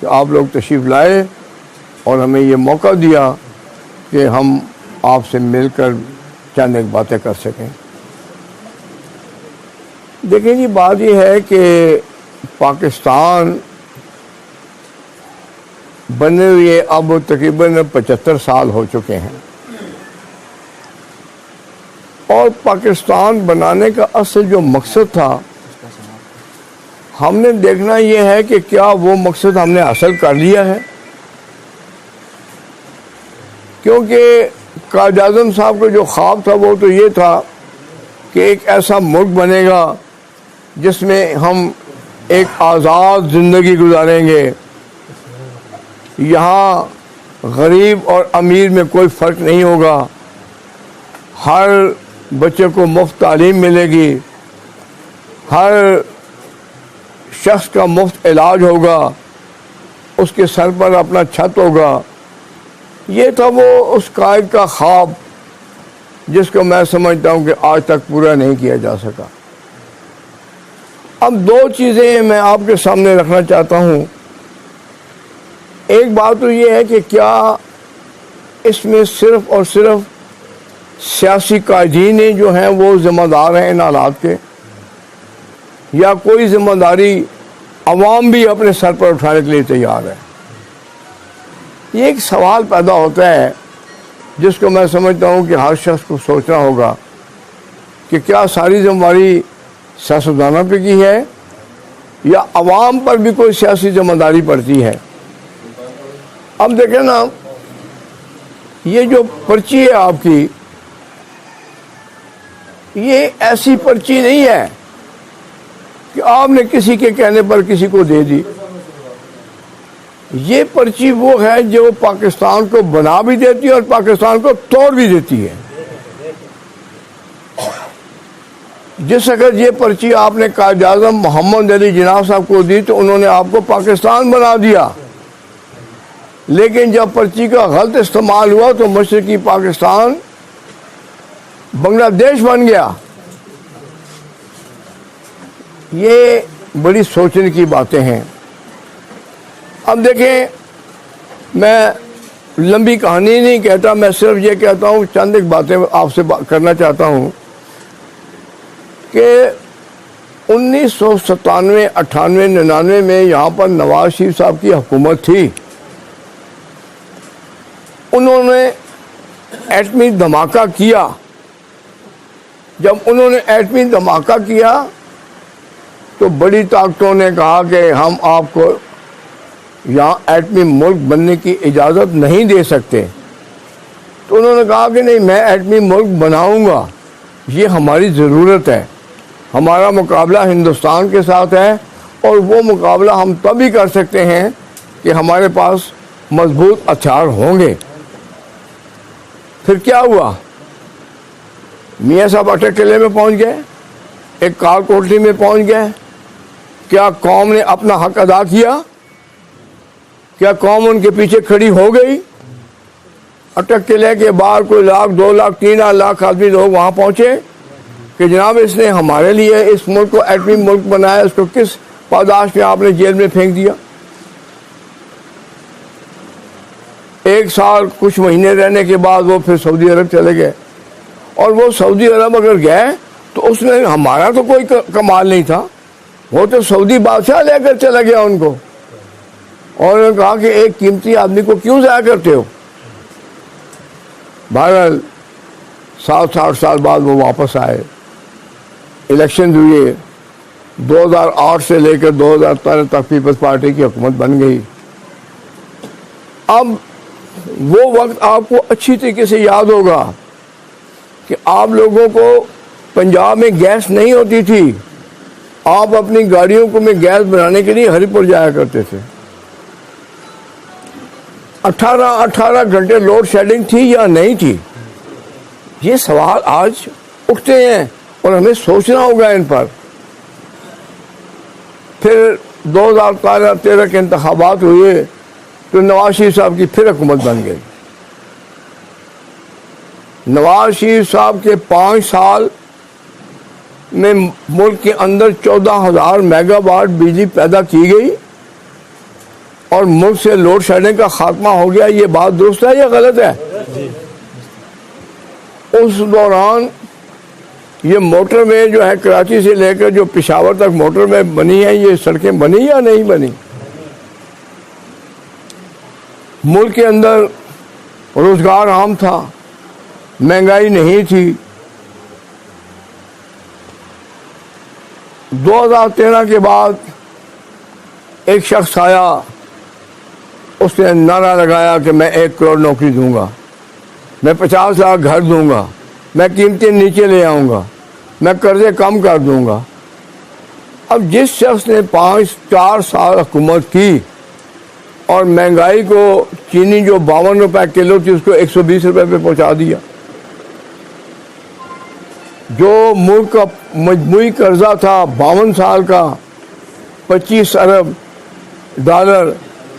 کہ آپ لوگ تشریف لائے اور ہمیں یہ موقع دیا کہ ہم آپ سے مل کر چند ایک باتیں کر سکیں۔ دیکھیں جی، بات یہ ہے کہ پاکستان بنے ہوئے اب تقریباً 75 سال ہو چکے ہیں، اور پاکستان بنانے کا اصل جو مقصد تھا، ہم نے دیکھنا یہ ہے کہ کیا وہ مقصد ہم نے حاصل کر لیا ہے۔ کیونکہ قائد اعظم صاحب کا جو خواب تھا وہ تو یہ تھا کہ ایک ایسا ملک بنے گا جس میں ہم ایک آزاد زندگی گزاریں گے، یہاں غریب اور امیر میں کوئی فرق نہیں ہوگا، ہر بچے کو مفت تعلیم ملے گی، ہر شخص کا مفت علاج ہوگا، اس کے سر پر اپنا چھت ہوگا۔ یہ تھا وہ اس قائد کا خواب جس کو میں سمجھتا ہوں کہ آج تک پورا نہیں کیا جا سکا۔ اب دو چیزیں میں آپ کے سامنے رکھنا چاہتا ہوں۔ ایک بات تو یہ ہے کہ کیا اس میں صرف اور صرف سیاسی قائدین جو ہیں وہ ذمہ دار ہیں ان حالات کے، یا کوئی ذمہ داری عوام بھی اپنے سر پر اٹھانے کے لیے تیار ہے؟ یہ ایک سوال پیدا ہوتا ہے جس کو میں سمجھتا ہوں کہ ہر شخص کو سوچنا ہوگا کہ کیا ساری ذمہ داری سیاستدانوں پہ کی ہے یا عوام پر بھی کوئی سیاسی ذمہ داری پڑتی ہے۔ اب دیکھیں نا، یہ جو پرچی ہے آپ کی، یہ ایسی پرچی نہیں ہے کہ آپ نے کسی کے کہنے پر کسی کو دے دی۔ یہ پرچی وہ ہے جو پاکستان کو بنا بھی دیتی ہے اور پاکستان کو توڑ بھی دیتی ہے۔ جس وقت یہ پرچی آپ نے قائد اعظم محمد علی جناح صاحب کو دی تو انہوں نے آپ کو پاکستان بنا دیا، لیکن جب پرچی کا غلط استعمال ہوا تو مشرقی پاکستان بنگلہ دیش بن گیا۔ یہ بڑی سوچنے کی باتیں ہیں۔ اب دیکھیں، میں لمبی کہانی نہیں کہتا، میں صرف یہ کہتا ہوں، چند ایک باتیں آپ سے کرنا چاہتا ہوں کہ 1997 98 99 میں یہاں پر نواز شریف صاحب کی حکومت تھی۔ انہوں نے ایٹمی دھماکہ کیا۔ جب انہوں نے ایٹمی دھماکہ کیا تو بڑی طاقتوں نے کہا کہ ہم آپ کو یہاں ایٹمی ملک بننے کی اجازت نہیں دے سکتے۔ تو انہوں نے کہا کہ نہیں، میں ایٹمی ملک بناؤں گا، یہ ہماری ضرورت ہے، ہمارا مقابلہ ہندوستان کے ساتھ ہے، اور وہ مقابلہ ہم تبھی کر سکتے ہیں کہ ہمارے پاس مضبوط ہتھیار ہوں گے۔ پھر کیا ہوا؟ میاں صاحب اٹے قلعے میں پہنچ گئے، ایک کال کوٹلی میں پہنچ گئے۔ کیا قوم نے اپنا حق ادا کیا؟ کیا قوم ان کے پیچھے کھڑی ہو گئی؟ اٹک قلعے کے باہر کوئی 1 لاکھ 2 لاکھ 3 لاکھ آدمی لوگ وہاں پہنچے کہ جناب اس نے ہمارے لیے اس ملک کو ایٹمی ملک بنایا، اس کو کس پاداش میں آپ نے جیل میں پھینک دیا؟ 1 سال کچھ مہینے رہنے کے بعد وہ پھر سعودی عرب چلے گئے، اور وہ سعودی عرب اگر گئے تو اس میں ہمارا تو کوئی کمال نہیں تھا، وہ تو سعودی بادشاہ لے کر چلا گیا ان کو، اور انہوں نے کہا کہ ایک قیمتی آدمی کو کیوں ضائع کرتے ہو؟ بہرحال 7-8 سال بعد وہ واپس آئے، الیکشن ہوئے، 2008 سے لے کر 2013 تک پیپلز پارٹی کی حکومت بن گئی۔ اب وہ وقت آپ کو اچھی طریقے سے یاد ہوگا کہ آپ لوگوں کو پنجاب میں گیس نہیں ہوتی تھی، آپ اپنی گاڑیوں کو میں گیس بنانے کے لیے ہری پور جایا کرتے تھے۔ 18 گھنٹے لوڈ شیڈنگ تھی یا نہیں تھی؟ یہ سوال آج اٹھتے ہیں اور ہمیں سوچنا ہوگا ان پر۔ پھر 2013 کے انتخابات ہوئے تو نواز شریف صاحب کی پھر حکومت بن گئی۔ نواز شریف صاحب کے 5 سال میں ملک کے اندر 14,000 میگا واٹ بجلی پیدا کی گئی، اور ملک سے لوڈ شیڈنگ کا خاتمہ ہو گیا، یہ بات درست ہے یا غلط ہے؟ اس دوران یہ موٹر وے جو ہے کراچی سے لے کر جو پشاور تک موٹر وے بنی ہے، یہ سڑکیں بنی یا نہیں بنی؟ ملک کے اندر روزگار عام تھا، مہنگائی نہیں تھی۔ 2013 کے بعد ایک شخص آیا، اس نے نعرہ لگایا کہ میں 1 کروڑ نوکری دوں گا، میں 50 لاکھ گھر دوں گا، میں قیمتیں نیچے لے آؤں گا، میں قرضے کم کر دوں گا۔ اب جس شخص نے 4 سال حکومت کی اور مہنگائی کو، چینی جو 52 روپے کلو تھی اس کو 120 روپے پہ پہنچا دیا، جو ملک کا مجموعی قرضہ تھا 52 سال کا 25 ارب ڈالر،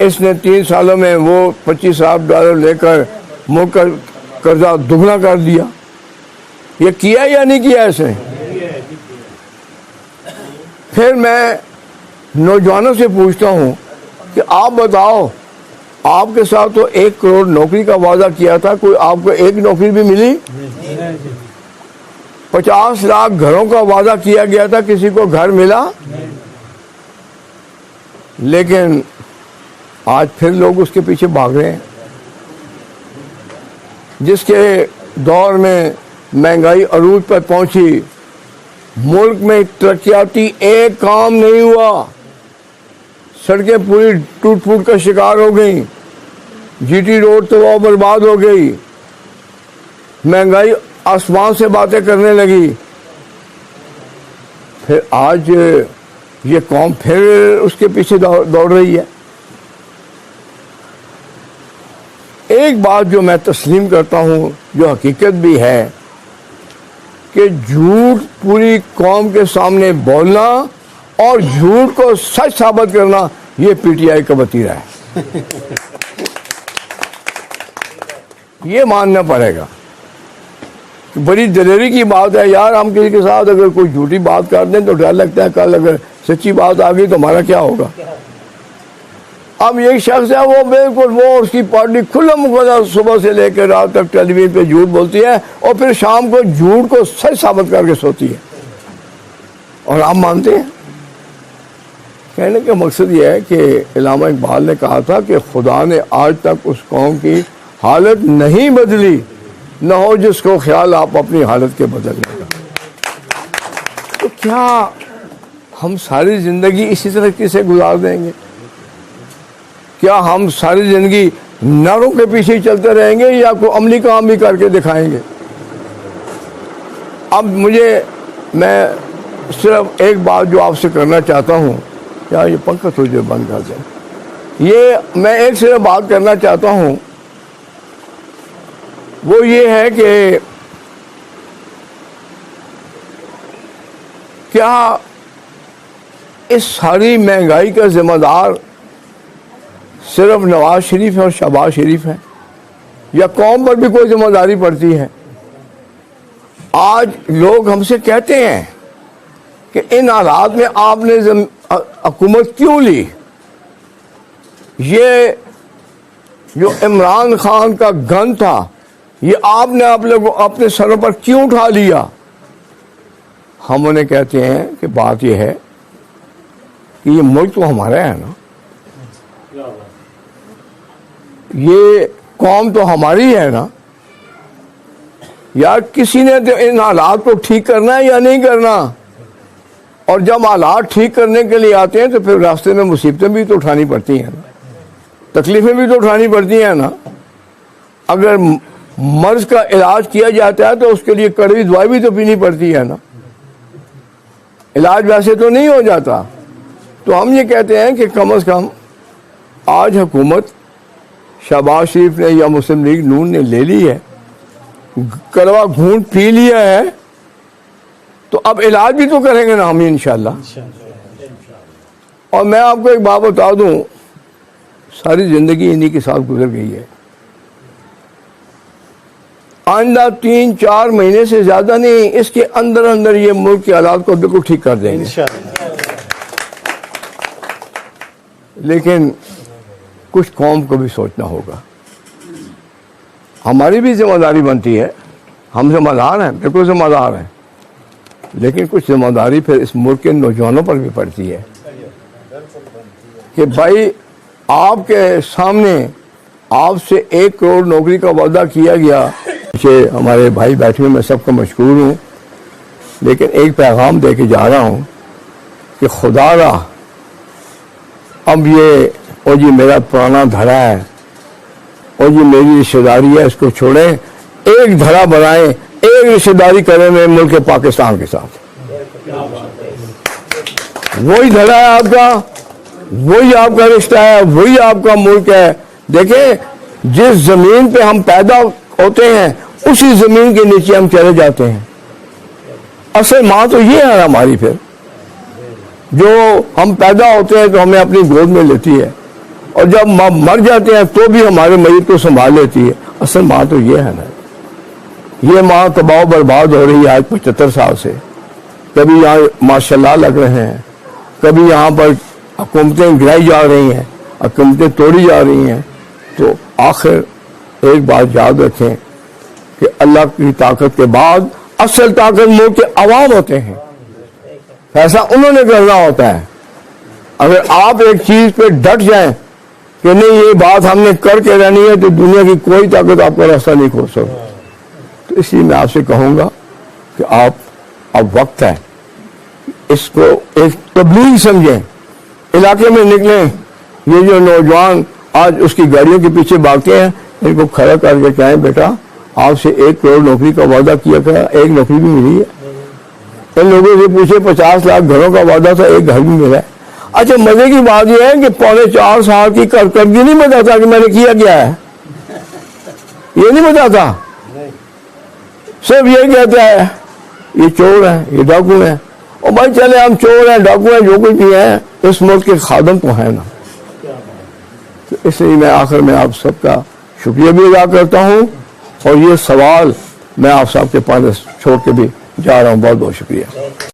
اس نے 3 سالوں میں وہ 25 ارب ڈالر لے کر ملک کا قرضہ دگنا کر دیا۔ یہ کیا یا نہیں کیا اس نے؟ پھر میں نوجوانوں سے پوچھتا ہوں کہ آپ بتاؤ، آپ کے ساتھ تو 1 کروڑ نوکری کا وعدہ کیا تھا، کوئی آپ کو ایک نوکری بھی ملی؟ 50 لاکھ گھروں کا وعدہ کیا گیا تھا، کسی کو گھر ملا؟ لیکن آج پھر لوگ اس کے پیچھے بھاگ رہے ہیں، جس کے دور میں مہنگائی عروج پر پہنچی، ملک میں ترقیاتی ایک کام نہیں ہوا، سڑکیں پوری ٹوٹ پھوٹ کا شکار ہو گئیں، جی ٹی روڈ تو وہ برباد ہو گئی، مہنگائی آسمان سے باتیں کرنے لگی۔ پھر آج یہ قوم پھر اس کے پیچھے دوڑ رہی ہے۔ ایک بات جو میں تسلیم کرتا ہوں، جو حقیقت بھی ہے، کہ جھوٹ پوری قوم کے سامنے بولنا اور جھوٹ کو سچ ثابت کرنا، یہ پی ٹی آئی کا وتیرہ ہے۔ یہ ماننا پڑے گا۔ بڑی دلیری کی بات ہے یار، ہم کسی کے ساتھ اگر کوئی جھوٹی بات کر دیں تو ڈر لگتا ہے کل اگر سچی بات آ گئی تو ہمارا کیا ہوگا۔ اب ایک شخص ہے، وہ بالکل وہ اس کی پارٹی کھلا مقدر صبح سے لے کے رات تک ٹیلی ویژن پہ جھوٹ بولتی ہے اور پھر شام کو جھوٹ کو سچ ثابت کر کے سوتی ہے، اور آپ مانتے ہیں۔ کہنے کا مقصد یہ ہے کہ علامہ اقبال نے کہا تھا کہ خدا نے آج تک اس قوم کی حالت نہیں بدلی، نہ ہو جس کو خیال آپ اپنی حالت کے بدلنے کا۔ تو کیا ہم ساری زندگی اسی طرح سے گزار دیں گے؟ کیا ہم ساری زندگی نعروں کے پیچھے چلتے رہیں گے یا کوئی عملی کام بھی کر کے دکھائیں گے؟ اب میں صرف ایک بات جو آپ سے کرنا چاہتا ہوں، کیا یہ پنکھا تھوڑی دیر بند کر دیں، میں ایک صرف بات کرنا چاہتا ہوں، وہ یہ ہے کہ کیا اس ساری مہنگائی کا ذمہ دار صرف نواز شریف اور شہباز شریف ہے، یا قوم پر بھی کوئی ذمہ داری پڑتی ہے؟ آج لوگ ہم سے کہتے ہیں کہ ان حالات میں آپ نے حکومت کیوں لی؟ یہ جو عمران خان کا گن تھا، یہ آپ نے اپنے سروں پر کیوں اٹھا لیا؟ ہم انہیں کہتے ہیں کہ بات یہ ہے کہ یہ ملک تو ہمارا ہے نا، یہ قوم تو ہماری ہے نا، یار کسی نے تو ان حالات کو ٹھیک کرنا ہے یا نہیں کرنا؟ اور جب حالات ٹھیک کرنے کے لیے آتے ہیں تو پھر راستے میں مصیبتیں بھی تو اٹھانی پڑتی ہیں نا، تکلیفیں بھی تو اٹھانی پڑتی ہیں نا۔ اگر مرض کا علاج کیا جاتا ہے تو اس کے لیے کڑوی دوائی بھی تو پینی پڑتی ہے نا، علاج ویسے تو نہیں ہو جاتا۔ تو ہم یہ کہتے ہیں کہ کم از کم آج حکومت شہباز شریف نے یا مسلم لیگ نون نے لے لی ہے، کڑوا گھونٹ پی لیا ہے، تو اب علاج بھی تو کریں گے نا ہم انشاءاللہ۔ اور میں آپ کو ایک بات بتا دوں، ساری زندگی انہی کے ساتھ گزر گئی ہے، آئندہ 3-4 مہینے سے زیادہ نہیں، اس کے اندر اندر یہ ملک کے حالات کو بالکل ٹھیک کر دیں گے۔ لیکن کچھ قوم کو بھی سوچنا ہوگا. ہماری بھی ذمہ داری بنتی ہے, ہم ذمہ دار ہیں, بالکل ذمہ دار ہیں, لیکن کچھ ذمہ داری پھر اس ملک کے نوجوانوں پر بھی پڑتی ہے کہ بھائی آپ کے سامنے آپ سے 1 کروڑ نوکری کا وعدہ کیا گیا. ہمارے بھائی بیٹھے ہوئے, میں سب کو مشکور ہوں, لیکن ایک پیغام دے کے جا رہا ہوں کہ خدا را اب یہ جی میرا پرانا دھڑا ہے, جی میری رشتہ داری ہے, اس کو چھوڑیں, ایک دھڑا بنائیں, ایک رشتہ داری کریں میں ملک پاکستان کے ساتھ. وہی دھڑا ہے آپ کا, وہی آپ کا رشتہ ہے, وہی آپ کا ملک ہے. دیکھیں جس زمین پہ ہم پیدا ہوتے ہیں اسی زمین کے نیچے ہم چلے جاتے ہیں. اصل ماں تو یہ ہے ہماری, پھر جو ہم پیدا ہوتے ہیں تو ہمیں اپنی گود میں لیتی ہے, اور جب مر جاتے ہیں تو بھی ہمارے میت کو سنبھال لیتی ہے. اصل ماں تو یہ ہے نا. یہ ماں تباہ و برباد ہو رہی ہے آج 75 سال سے. کبھی یہاں ماشاءاللہ لگ رہے ہیں, کبھی یہاں پر حکومتیں گرائی جا رہی ہیں, حکومتیں توڑی جا رہی ہیں. تو آخر ایک بات یاد رکھیں کہ اللہ کی طاقت کے بعد اصل طاقت ملک کے عوام ہوتے ہیں. ایسا انہوں نے کرنا ہوتا ہے. اگر آپ ایک چیز پہ ڈٹ جائیں کہ نہیں یہ بات ہم نے کر کے رہنی ہے, تو دنیا کی کوئی طاقت آپ کا راستہ نہیں کھول سکتی. تو اس لیے میں آپ سے کہوں گا کہ آپ اب وقت ہے, اس کو ایک تبلیغ سمجھیں, علاقے میں نکلیں. یہ جو نوجوان آج اس کی گاڑیوں کے پیچھے بھاگتے ہیں, ان کو کھڑا کر کے کہیں بیٹا آپ سے 1 کروڑ نوکری کا وعدہ کیا تھا, ایک نوکری بھی ملی ہے. ان لوگوں سے پوچھے 50 لاکھ گھروں کا وعدہ تھا, ایک گھر بھی ملا ہے. اچھا مزے کی بات یہ ہے کہ 3.25 سال کی کارکردگی نہیں بتاتا کہ میں نے کیا کیا ہے, یہ نہیں بتاتا. صرف یہ کہتا ہے یہ چور ہیں, یہ ڈاکو ہیں. اور بھائی چلے ہم چور ہیں, ڈاکو ہیں, جو کچھ بھی ہیں, اس ملک کے خادم تو ہیں نا. تو اس لیے میں آخر میں آپ سب کا شکریہ بھی ادا کرتا ہوں, اور یہ سوال میں آپ سب کے پاس چھوڑ کے بھی جا رہا ہوں. بہت بہت شکریہ.